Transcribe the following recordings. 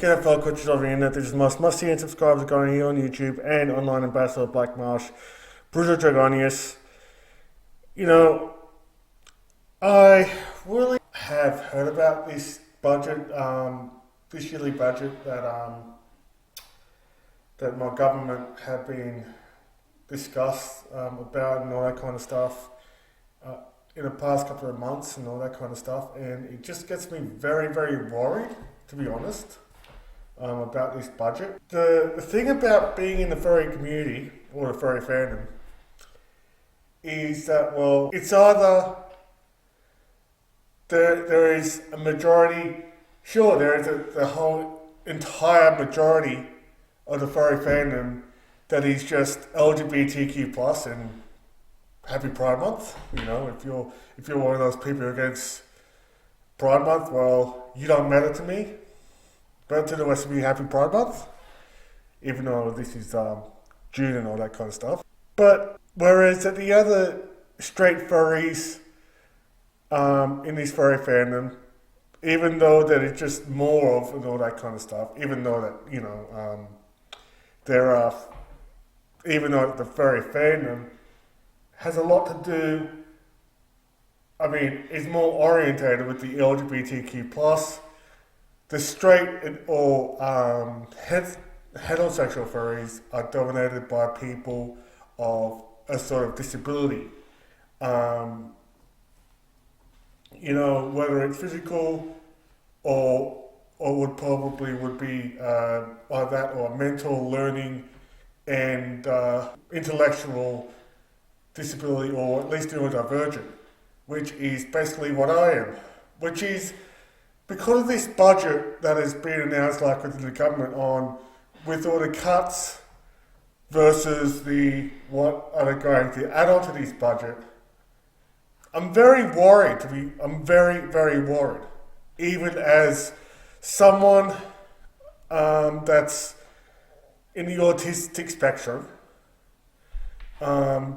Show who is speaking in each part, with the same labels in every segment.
Speaker 1: G'day fellow coaches over the internet. This is must-see and subscribe going here on YouTube and online ambassador of Black Marsh, Bruzo Dragonius. You know, I really have heard about this budget, this yearly budget that my government have been discussed about and all that kind of stuff in the past couple of months and all that kind of stuff, and it just gets me very, very worried, to be honest, about this budget. The thing about being in the furry community or the furry fandom is that, well, it's either there is a majority, sure, there is the whole entire majority of the furry fandom that is just LGBTQ plus and happy Pride Month. You know, if you're one of those people against Pride Month, well, you don't matter to me. But to the rest of you, happy Pride Month, even though this is June and all that kind of stuff. But whereas at the other straight furries in this furry fandom, even though that it's just more of and all that kind of stuff, even though that, you know, even though the furry fandom has a lot to do, I mean, is more orientated with the LGBTQ plus. The straight or heterosexual furries are dominated by people of a sort of disability. You know, whether it's physical or would be like that, or mental, learning, and intellectual disability, or at least neurodivergent, which is basically what I am. Which is because of this budget that has been announced, like within the government, with all the cuts versus what are they going to add on to this budget. I'm very worried. I'm very, very worried, even as someone that's in the autistic spectrum,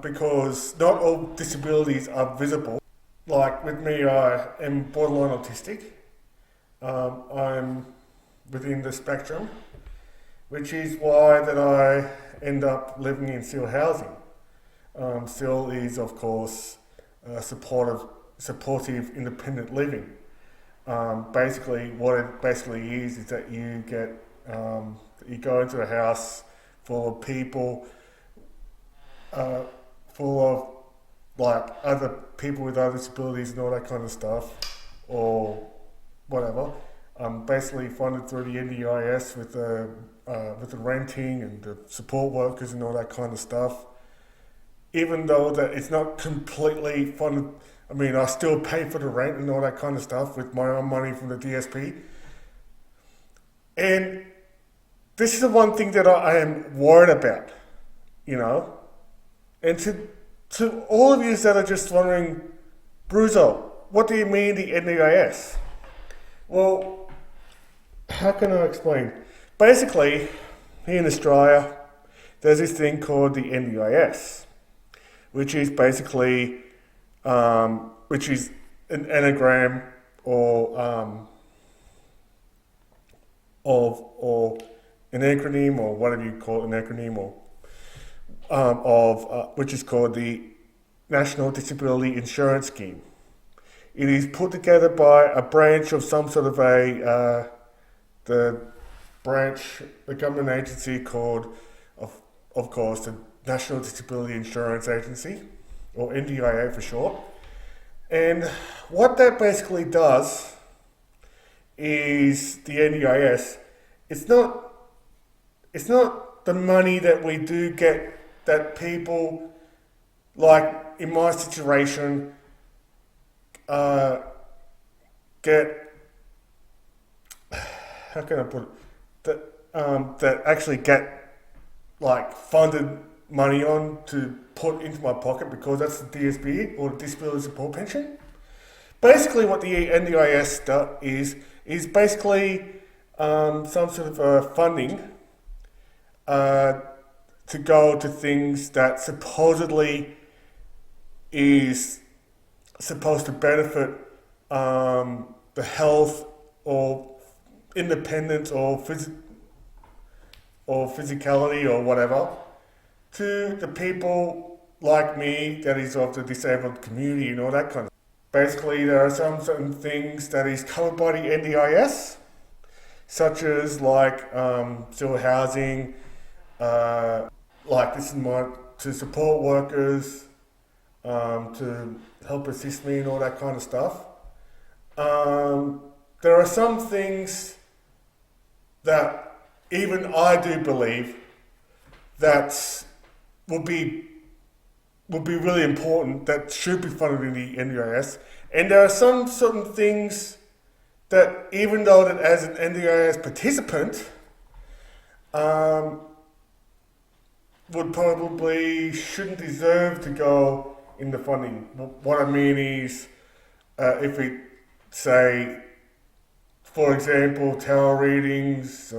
Speaker 1: because not all disabilities are visible. Like with me, I am borderline autistic. I'm within the spectrum, which is why that I end up living in SEAL housing. SEAL is, of course, supportive, independent living. Basically, what it basically is that you get, you go into a house full of people, full of like other people with other disabilities and all that kind of stuff, or whatever. Basically funded through the NDIS with the renting and the support workers and all that kind of stuff. Even though that it's not completely funded, I mean, I still pay for the rent and all that kind of stuff with my own money from the DSP. And this is the one thing that I am worried about, you know. And to all of you that are just wondering, Bruzo, what do you mean the NDIS? Well, how can I explain? Basically, here in Australia, there's this thing called the NDIS, which is basically, which is an anagram or an acronym, or whatever you call it, an acronym, or which is called the National Disability Insurance Scheme. It is put together by a branch of some sort of the government agency called, of course, the National Disability Insurance Agency, or NDIA for short. And what that basically does is the NDIS. It's not the money that we do get, that people, like in my situation, get, how can I put it, that actually get like funded money on to put into my pocket, because that's the DSP, or the Disability Support Pension. Basically what the NDIS is basically some sort of funding to go to things that supposedly is supposed to benefit the health or independence or physicality or whatever to the people like me that is of the disabled community and all that kind of stuff. Basically, there are some certain things that is covered by the NDIS, such as like still housing, like this is to support workers, to help assist me and all that kind of stuff. There are some things that even I do believe that would be really important, that should be funded in the NDIS. And there are some certain things that, even though that as an NDIS participant, would probably shouldn't deserve to go in the funding. What I mean is, if we say, for example, tarot readings,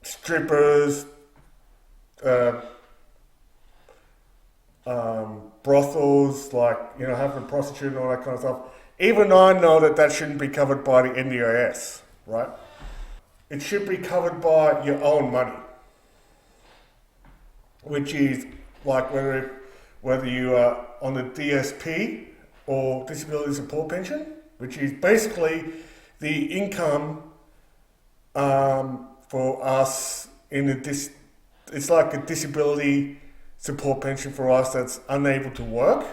Speaker 1: strippers, brothels, like, having a prostitute and all that kind of stuff. Even I know that shouldn't be covered by the NDIS, right? It should be covered by your own money, which is like whether you are on the DSP or disability support pension, which is basically the income for us it's like a disability support pension for us that's unable to work.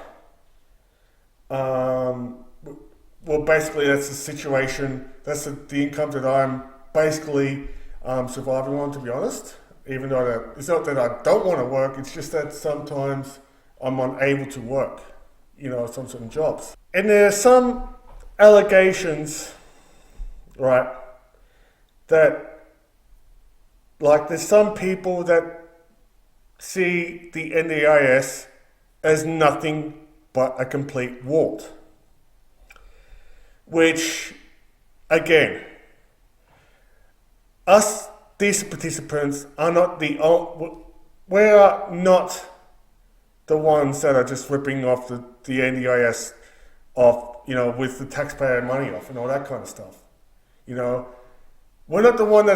Speaker 1: Well, basically that's the situation, that's the income that I'm basically surviving on, to be honest. Even though it's not that I don't want to work, it's just that sometimes I'm unable to work, some certain jobs. And there are some allegations, right, that, like, there's some people that see the NDIS as nothing but a complete wart. Which, again, us, these participants, are not we are not the ones that are just ripping off the NDIS off, with the taxpayer money off and all that kind of stuff. We're not the one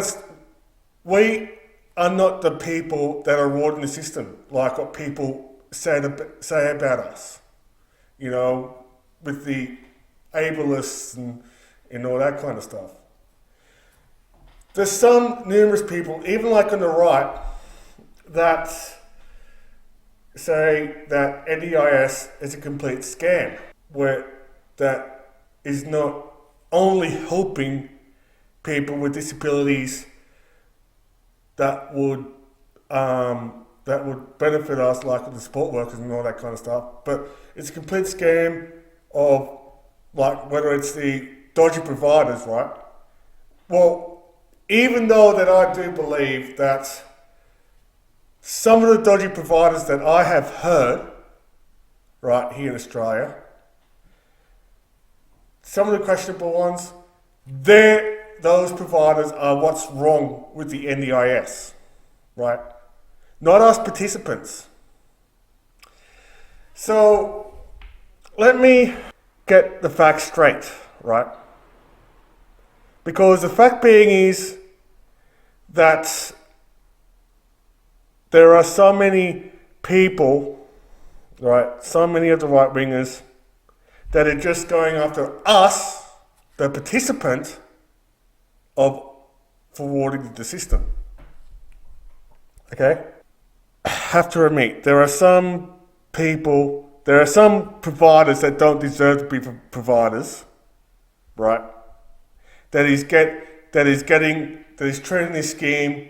Speaker 1: we are not the people that are rewarding the system, like what people say about us, with the ableists and all that kind of stuff. There's numerous people, even like on the right, that say that NDIS is a complete scam, where that is not only helping people with disabilities that would benefit us, like with the support workers and all that kind of stuff, but it's a complete scam of, like, whether it's the dodgy providers, right? Well, even though that I do believe that some of the dodgy providers that I have heard, right, here in Australia, some of the questionable ones, those providers are what's wrong with the NDIS, right? Not us participants. So, let me get the facts straight, right? Because the fact being is that there are so many people, right, so many of the right-wingers that are just going after us, the participant, of forwarding the system. Okay? I have to admit, there are some providers that don't deserve to be providers, right? That is treating this scheme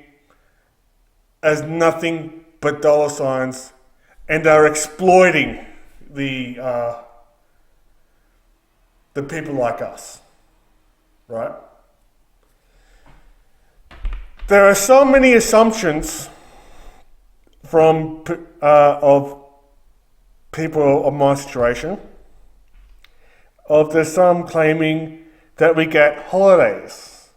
Speaker 1: as nothing but dollar signs, and are exploiting the people like us, right? There are so many assumptions of people of my situation. There's some claiming that we get holidays,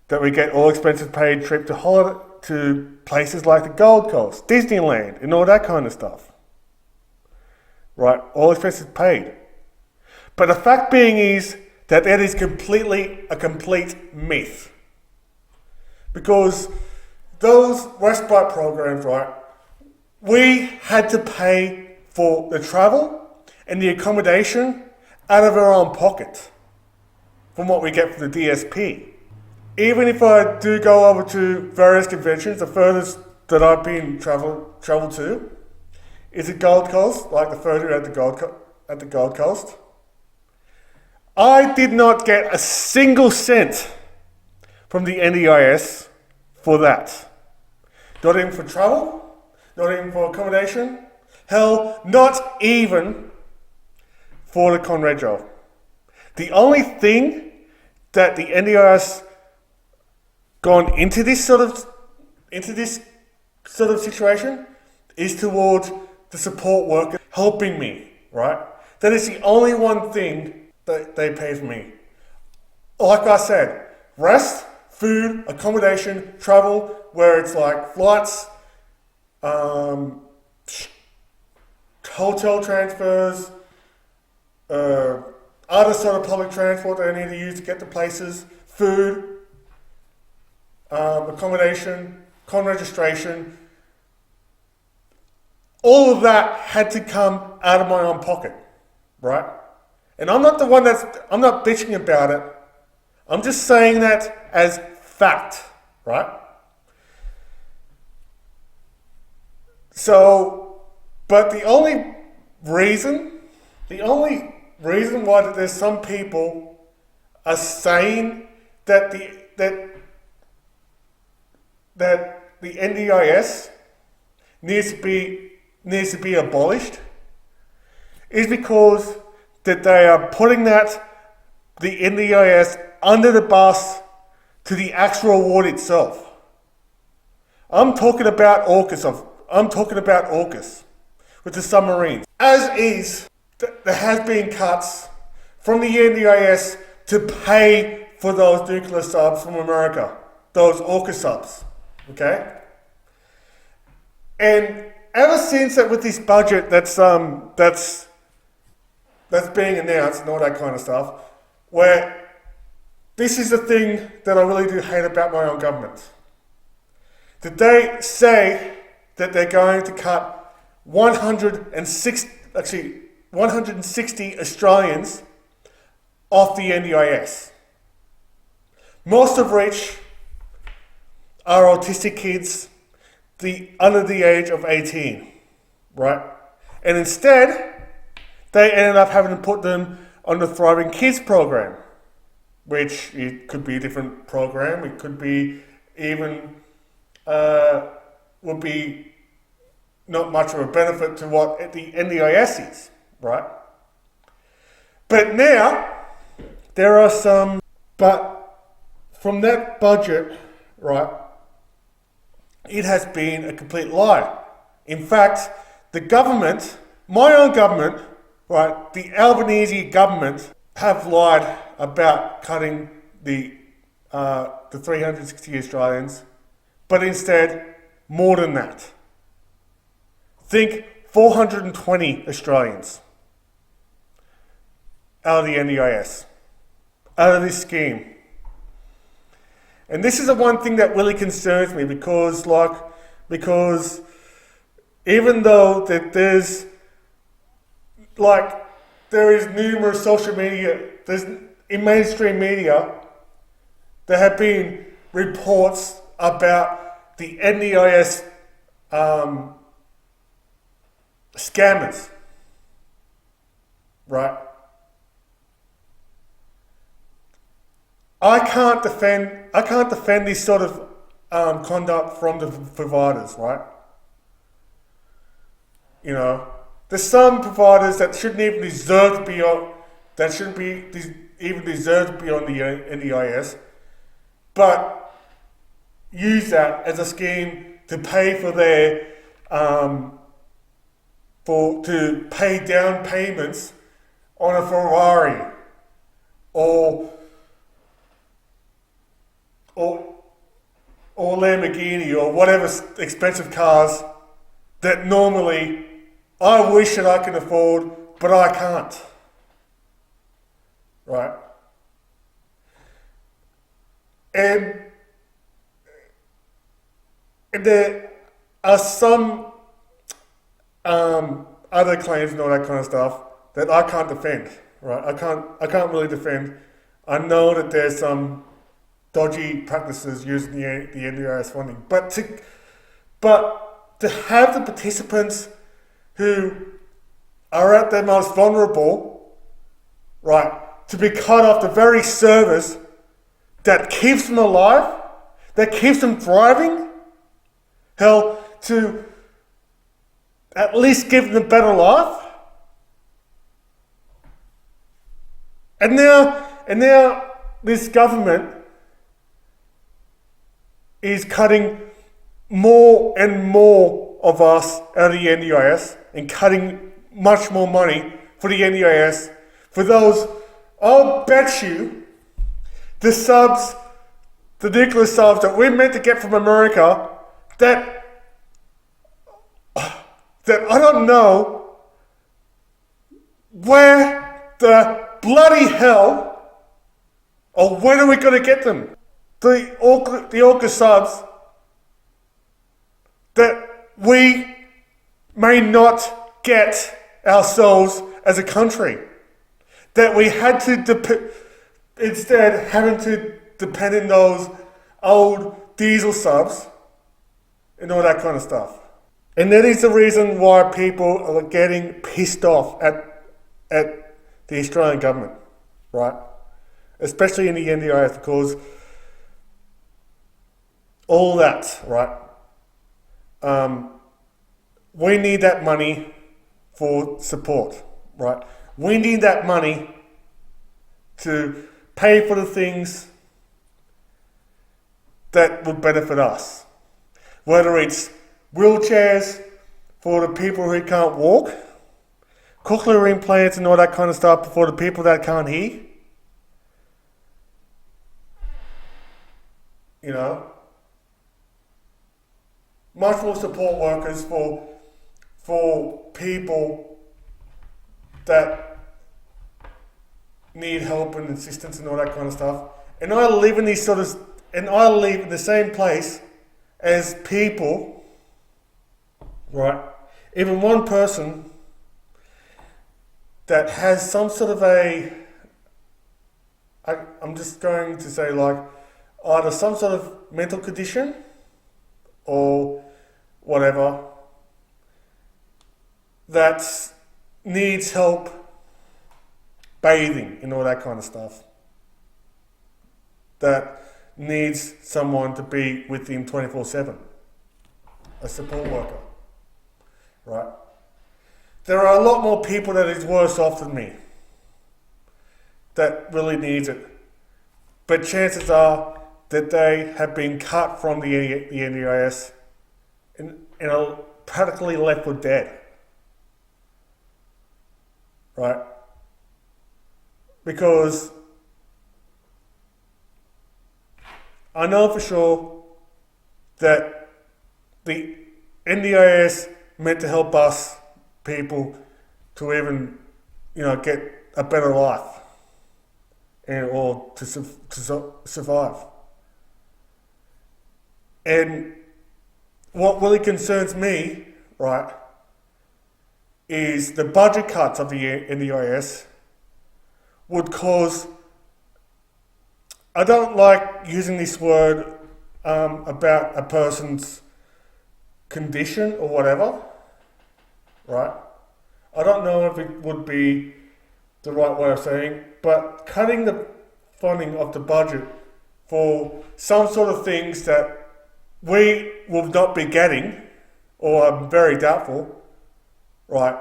Speaker 1: that we get all expenses paid trip to places like the Gold Coast, Disneyland, and all that kind of stuff. Right, all expenses paid. But the fact being is that is completely a complete myth. Because those respite programs, right, we had to pay for the travel and the accommodation out of our own pocket from what we get from the DSP. Even if I do go over to various conventions, the furthest that I've been travel to is the Gold Coast, like the further at the Gold Coast. I did not get a single cent from the NDIS for that. Not even for travel, not even for accommodation, hell, not even for the Conrad job. The only thing that the NDIS gone into this sort of situation is towards the support worker helping me, right? That is the only one thing that they pay for me. Like I said, rest, food, accommodation, travel, where it's like flights, hotel transfers, other sort of public transport that I need to use to get to places, food, accommodation, con registration, all of that had to come out of my own pocket, right? And I'm not the one I'm not bitching about it. I'm just saying that as fact, right? So, but the only reason why there's some people are saying that the NDIS needs to be abolished is because that they are putting the NDIS under the bus to the actual award itself. I'm talking about AUKUS. With the submarines. As is, there has been cuts from the NDIS to pay for those nuclear subs from America, those AUKUS subs, okay? And ever since that, with this budget that's being announced and all that kind of stuff, where this is the thing that I really do hate about my own government. That they say that they're going to cut 160 Australians off the NDIS. Most of which are autistic kids under the age of 18, right? And instead, they ended up having to put them on the Thriving Kids program, which it could be a different program. It could be even, would be not much of a benefit to what the NDIS is, right? But now, there are some, but from that budget, right, it has been a complete lie. In fact, the government, my own government, right, the Albanese government have lied about cutting the 360 Australians, but instead, more than that. Think 420 Australians out of the NDIS, out of this scheme. And this is the one thing that really concerns me because even though that there is numerous social media, in mainstream media, there have been reports about the NDIS scammers, right? I can't defend this sort of conduct from the providers, right? You know, there's some providers that shouldn't even deserve to be on, that shouldn't be even deserve to be on the NDIS, but use that as a scheme to pay for their to pay down payments on a Ferrari or Lamborghini or whatever expensive cars that normally I wish that I could afford, but I can't. right? And there are some other claims and all that kind of stuff that I can't defend, right? I can't really defend. I know that there's some dodgy practices using the NDIS funding, but to have the participants who are at their most vulnerable, right, to be cut off the very service that keeps them alive, that keeps them thriving, hell, to at least give them a better life. And now this government is cutting more and more of us out of the NDIS and cutting much more money for the NDIS for those, I'll bet you, the subs, the nuclear subs that we're meant to get from America that I don't know where the bloody hell or when are we going to get them? The Orca subs that we may not get ourselves as a country. That we had to instead having to depend on those old diesel subs and all that kind of stuff. And that is the reason why people are getting pissed off at the Australian government, right? Especially in the NDIS, because all that, right? We need that money for support, right? We need that money to pay for the things that would benefit us. Whether it's wheelchairs for the people who can't walk, cochlear implants and all that kind of stuff for the people that can't hear. You know, much more support workers for people that need help and assistance and all that kind of stuff. And I live in the same place as people, right? Even one person that has some sort of I'm just going to say like either some sort of mental condition or whatever that needs help bathing and all that kind of stuff. That needs someone to be with him 24/7. A support worker. Right? There are a lot more people that is worse off than me that really needs it. But chances are that they have been cut from the NDIS and are practically left for dead. Right? Because I know for sure that the NDIS meant to help us people to even, get a better life or to survive. And what really concerns me, right, is the budget cuts of the NDIS would cause, I don't like using this word about a person's condition or whatever, right? I don't know if it would be the right way of saying, but cutting the funding of the budget for some sort of things that we will not be getting, or I'm very doubtful, right?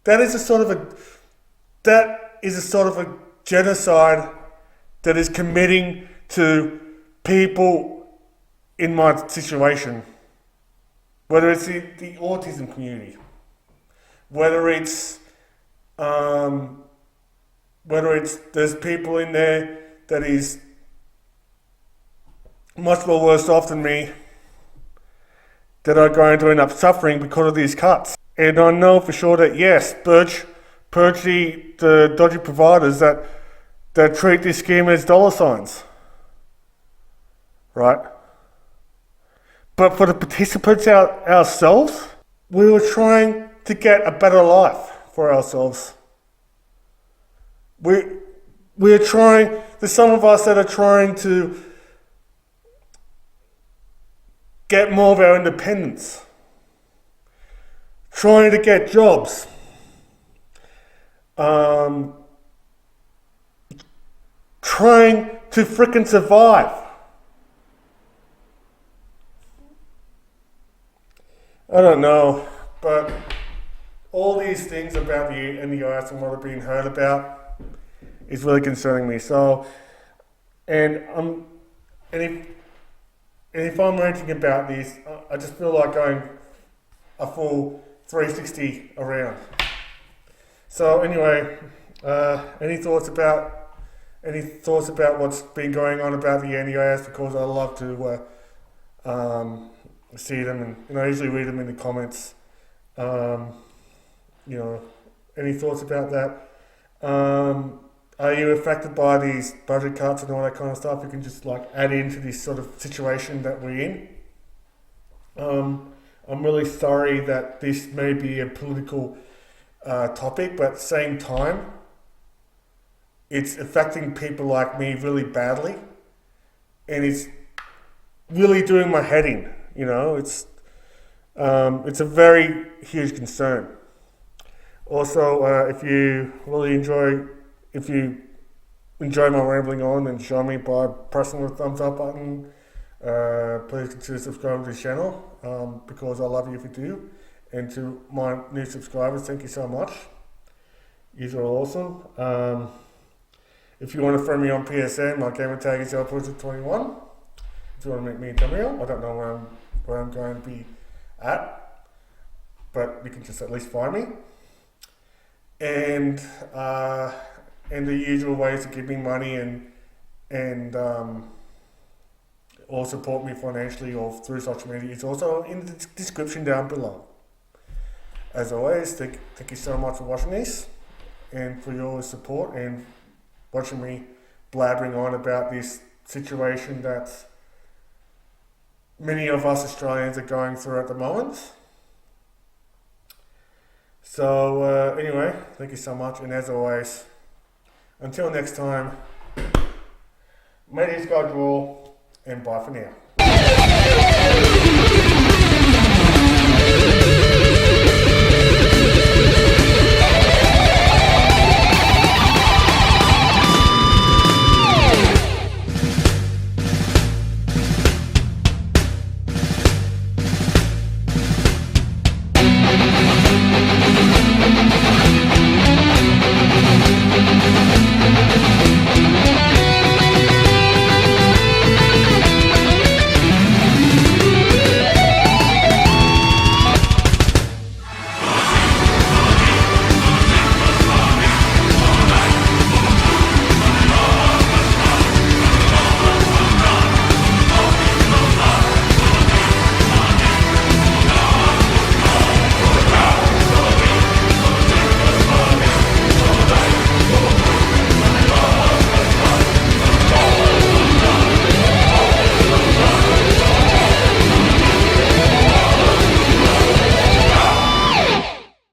Speaker 1: That is a sort of a genocide that is committing to people in my situation, whether it's the autism community, whether it's there's people in there that is much more worse off than me that are going to end up suffering because of these cuts. And I know for sure that yes, purge the dodgy providers that treat this scheme as dollar signs, right? But for the participants ourselves, we were trying to get a better life for ourselves. We're trying, there's some of us that are trying to get more of our independence, trying to get jobs, trying to frickin' survive. I don't know, but all these things about the NDIS and what are being heard about is really concerning me. So, and if I'm ranting about this, I just feel like going a full 360 around. So anyway, any thoughts about what's been going on about the NDIS? Because I love to see them, and I usually read them in the comments. Any thoughts about that? Are you affected by these budget cuts and all that kind of stuff? You can just add into this sort of situation that we're in. I'm really sorry that this may be a political topic, but at the same time, it's affecting people like me really badly, and it's really doing my head in. It's a very huge concern. Also, if you enjoy my rambling on, then show me by pressing the thumbs up button. Please consider subscribing to the channel, because I love you if you do. And to my new subscribers, thank you so much. You are awesome. If you want to friend me on PSN, my gamer tag is Bruzo21. If you want to meet me in Tamriel, I don't know where I'm going to be at, but you can just at least find me. And the usual ways to give me money and or support me financially or through social media is also in the description down below. As always, thank you so much for watching this and for your support and watching me blabbering on about this situation that many of us Australians are going through at the moment. So anyway, thank you so much, and as always, until next time, may these guys rule, and bye for now.